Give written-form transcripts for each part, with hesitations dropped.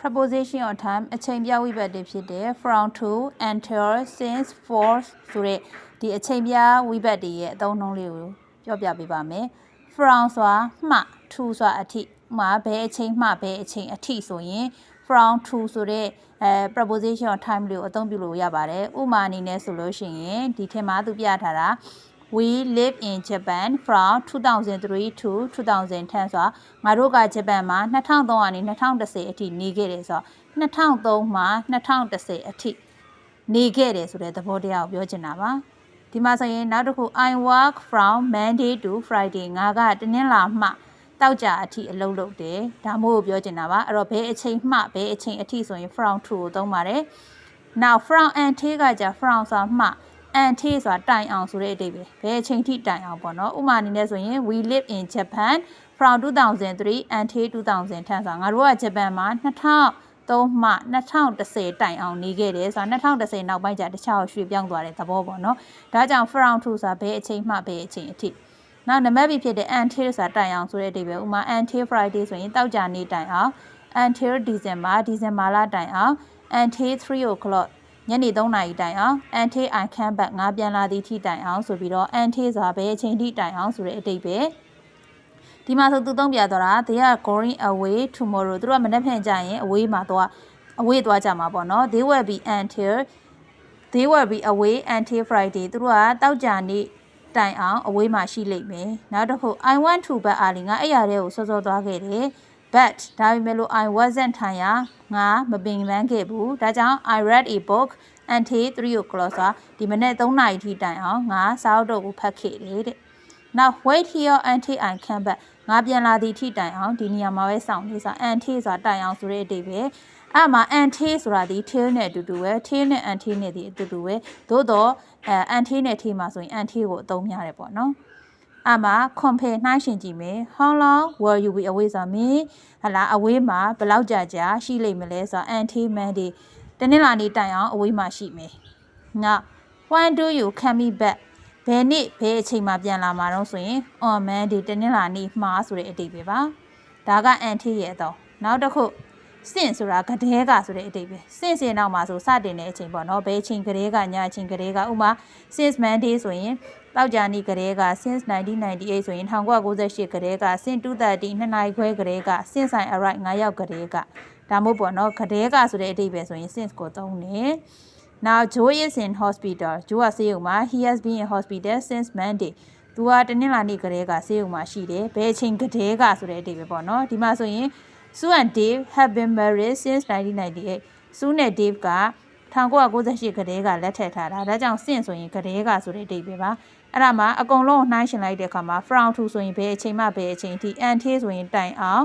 preposition of time အချိန်ပြဝိဘတ်တွေဖြစ်တဲ့ from to until since for ဆိုတဲ့ဒီအချိန်ပြဝိဘတ်တွေရဲ့အသုံးအနှုန်းလေးကိုပြောပြပေးပါမယ် from ဆိုတာမှ to ဆိုတာအထိမှာဘယ်အချိန်မှဘယ်အချိန်အထိဆိုရင် from to ဆိုတဲ့preposition of time လေးကိုအသုံးပြုလို့ရပါတယ်ဥပမာအနေနဲ့ဆိုလို့ရှိရင်ဒီထက်မှသူပြထားတာ We live in Japan from 2003 to 2010 ဆိုတာငါတို့ကဂျပန်မှာ2003ကနေ2010အထိနေခဲ့တယ်ဆိုတော့2003မှာ2010အထိနေခဲ့တယ်ဆိုတဲ့သဘောတရားကိုပြောချင်တာပါဒီမှာဆိုရင်နောက်တစ်ခု I work from Monday to Friday ငါကတနင်္လာမှတောက်ကြအထိအလုပ်လုပ်တယ်ဒါမျိုးကိုပြောချင်တာပါအဲ့တော့ဘယ်အချိန်မှဘယ်အချိန်အထိဆိုရင် from to ကိုသုံးပါတယ် Now from until ကကြာ from ဆိုတာမှuntil ဆိုတာတိုင်အောင်ဆိုတဲ့အဓိပ္ပာယ်ဘယ်အချိန်ထိတိုင်အောင်ပေါ့နော်ဥပမာအနေနဲ့ဆိုရင် we live in Japan from 2003 until 2010ဆိုတာငါတို့ကဂျပန်မှာ2003မှ2010တိုင်အောင်နေခဲ့တယ်ဆိုတာ2010နောက်ပိုင်းကျတခြားရွှေ့ပြောင်းသွားတဲ့သဘောပေါ့နော်ဒါကြောင့် from to ဆိုတာဘယ်အချိန်မှဘယ်အချိန်အထိနောက်နံပါတ် B ဖြစ်တဲ့ until ဆိုတာတိုင်အောင်ဆိုတဲ့အဓိပ္ပာယ်ဥပမာ until Friday ဆိုရင်တောက်ကြနေတိုင်အောင် until December လတိုင်အောင် until 3 o'clockညနေ3နာရီတိုင်အောင် until I come back ငါပြန်လာသည့်ထိတိုင်အောင်ဆိုပြီးတော့ until ဆိုတာဘယ်အချိန်ထိတိုင်အောင်ဆိုတဲ့အဓိပ္ပာယ်ဒီမှာဆိုသူသုံးပြသွားတာ they are going away tomorrow သူတို့ကမနေ့ဖြန်ကြရင်အဝေးသွားကြမှာပေါ့နော် they will be away until Friday သူတို့ကတောက်ကြနေတိုင်အောင်အဝေးမှာရှိလိမ့်မယ်နောက်တစ်ခု I want to bed early ငါအဲ့ရတဲ့ကိုစောစောသွားခဲ့တယ် but ဒါပေမဲ့လို့ I wasn't ထိုင်ရငါမပင်ပန်းခဲ့ဘူးဒါကြောင့် I read a book until 3 o'clock ဆိုတာဒီမနေ့3နာရီထိတိုင်အောင်ငါစာအုပ်တော့ကိုဖတ်ခဲ့တယ်တဲ့ Now wait here until I come back ငါပြန်လာသည့်ထိတိုင်အောင်ဒီနေရာမှာပဲစောင့်နေဆိုတာ until ဆိုတာတိုင်အောင်ဆိုတဲ့အဓိပ္ပာယ်အဲ့မှာ until ဆိုတာဒီ till နဲ့အတူတူပဲ till နဲ့ until နဲ့ဒီအတူတူပဲသို့တော့until နဲ့ till မှာဆိုရင် until ကိုအသုံးများတယ်ပေါ့နော်အမှာ compare နှိုင်းယှဉ်ကြည့်မယ် How long will you be away ဆိုတာမင်းဟလာအဝေးမှာဘယ်လောက်ကြာရှိလိမ့်မလဲဆိုတာ until Monday တနင်္လာနေ့တိုင်အောင်အဝေးမှာရှိမယ်။ Now when do you come back ဘယ်နေ့ဘယ်အချိန်မှာပြန်လာမှာတော့ဆိုရင် on Monday တနင်္လာနေ့မှာဆိုတဲ့အဓိပ္ပာယ်ပါ။ဒါက until ရဲ့အတော့နောက်တစ်ခု since ဆိုတာကတည်းကဆိုတဲ့အဓိပ္ပာယ် since ရဲ့နောက်မှာဆိုစတင်တဲ့အချိန်ပေါ့နော်ဘယ်အချိန်ကတည်းကညအချိန်ကတည်းကဥမာ since Monday ဆိုရင်တောက်ကြနေ့ကတည်းက since 1998ဆိုရင်1998ကတည်းက since 2:30 2နာရီခွဲကတည်းက since I arrived 9ရောက်ကတည်းကဒါမို့ပေါ့နော်ကတည်းကဆိုတဲ့အဓိပ္ပာယ်ဆိုရင် since ကိုသုံးတယ် Now Joe is in hospital Joe ကဆေးရုံမှာ he has been in hospital since Monday သူကတနင်္လာနေ့ကတည်းကဆေးရုံမှာရှိတယ်ဘယ်အချိန်ကတည်းကဆိုတဲ့အဓိပ္ပာယ်ပေါ့နော်ဒီမှာဆိုရင်Sue and Dave have been married since 1998 Sue နဲ့ Dave က1998ကတည်းကလက်ထပ်ထားတာဒါကြောင့် since ဆိုရင်ကတည်းကဆိုတဲ့အဓိပ္ပာယ်ပါအဲ့ဒါမှာအကုန်လုံးနှိုင်းယှဉ်လိုက်တဲ့အခါမှာ from to ဆိုရင်ဘယ်အချိန်မှဘယ်အချိန်အထိ until ဆိုရင်တိုင်အောင်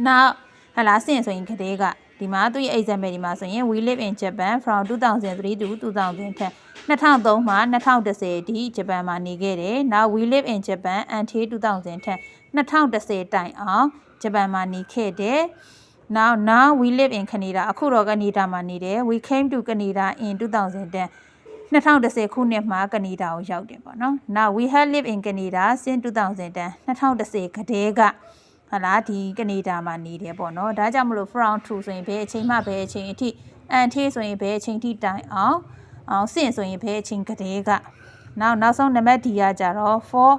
နောက်ဟလာ since ဆိုရင်ကတည်းကဒီမှာသူ့ရဲ့ example ဒီမှာဆိုရင် we live in Japan from 2003 to 2010 2003မှာ2010အထိဂျပန်မှာနေခဲ့တယ် Now we live in Japan until 2010 2010တိုင်အောင်ဂျပန်မှာနေခဲ့တယ် Now we live in Canada အခုတော့ကနေဒါမှာနေတယ် We came to Canada in 2010 2010ခုနှစ်မှာကနေဒါကိုရောက်တယ်ပေါ့နော် Now we have lived in Canada since 2010 2010ကတည်းကဟာလာဒီကနေဒါမှာနေတယ်ပေါ့နော်ဒါကြောင့်မလို့ from to ဆိုရင်ဘယ်အချိန်မှဘယ်အချိန်အထိ until ဆိုရင်ဘယ်အချိန်ထိတိုင်အောင်since ဆိုရင်ဘယ်အချိန်ကတည်းကနောက်ဆုံးနံပါတ် D ကကြတော့ for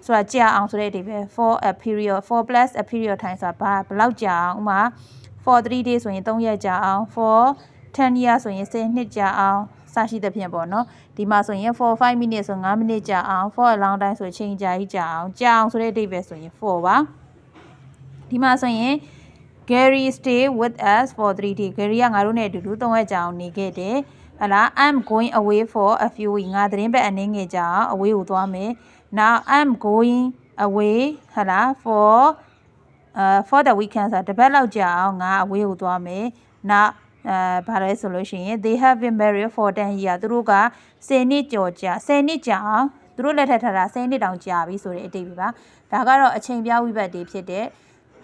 ဆိုတာကြာအောင်ဆိုတဲ့အဓိပ္ပာယ် for a period for plus a period time ဆိုတာဘယ်လောက်ကြာအောင်ဥမာ for 3 days ဆိုရင်3ရက်ကြာအောင် for 10 years ဆိုရင်10နှစ်ကြာအောင်စရှိသဖြင့်ပေါ့နော်ဒီမှာဆိုရင် for 5 minutes ဆို5မိနစ်ကြာအောင် for a long time ဆိုချိန်ကြာကြီးကြာအောင်ဆိုတဲ့အဓိပ္ပာယ်ဆိုရင် for ပါဒီမှာဆိုရင် Gary stay with us for 3 days Gary ကငါတို့နဲ့အတူတူ3ရက်ကြာအောင်နေခဲ့တယ်ဟလာ I'm going away for a few weeks ငါသတင်းပတ်အနေငယ်ကြာအောင်အဝေးကိုသွားမယ် Now I'm going away ဟလာ for the weekend ဆိုတာတစ်ပတ်လောက်ကြာအောင်ငါအဝေးကိုသွားမယ် Nowဘာလဲဆိုလို့ရှိရင် they have been married for 10 years သူတို့က10နှစ်ကျော်ကြာ10နှစ်ကြာအောင်သူတို့လက်ထပ်ထားတာ10နှစ်တောင်ကြာပြီဆိုတဲ့အဓိပ္ပာယ်ပါဒါကတော့အချိန်ပြဝိဘတ်တွေဖြစ်တဲ့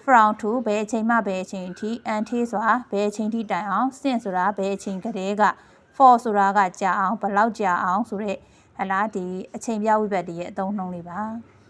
from to ဘယ်အချိန်မှဘယ်အချိန်အထိ until ဆိုတာဘယ်အချိန်ထိတိုင်အောင် since ဆိုတာဘယ်အချိန်ကတည်းက for ဆိုတာကကြာအောင်ဘယ်လောက်ကြာအောင်ဆိုတဲ့ဟလာဒီအချိန်ပြဝိဘတ်တွေရဲ့အသုံးအနှုန်းလေးပါ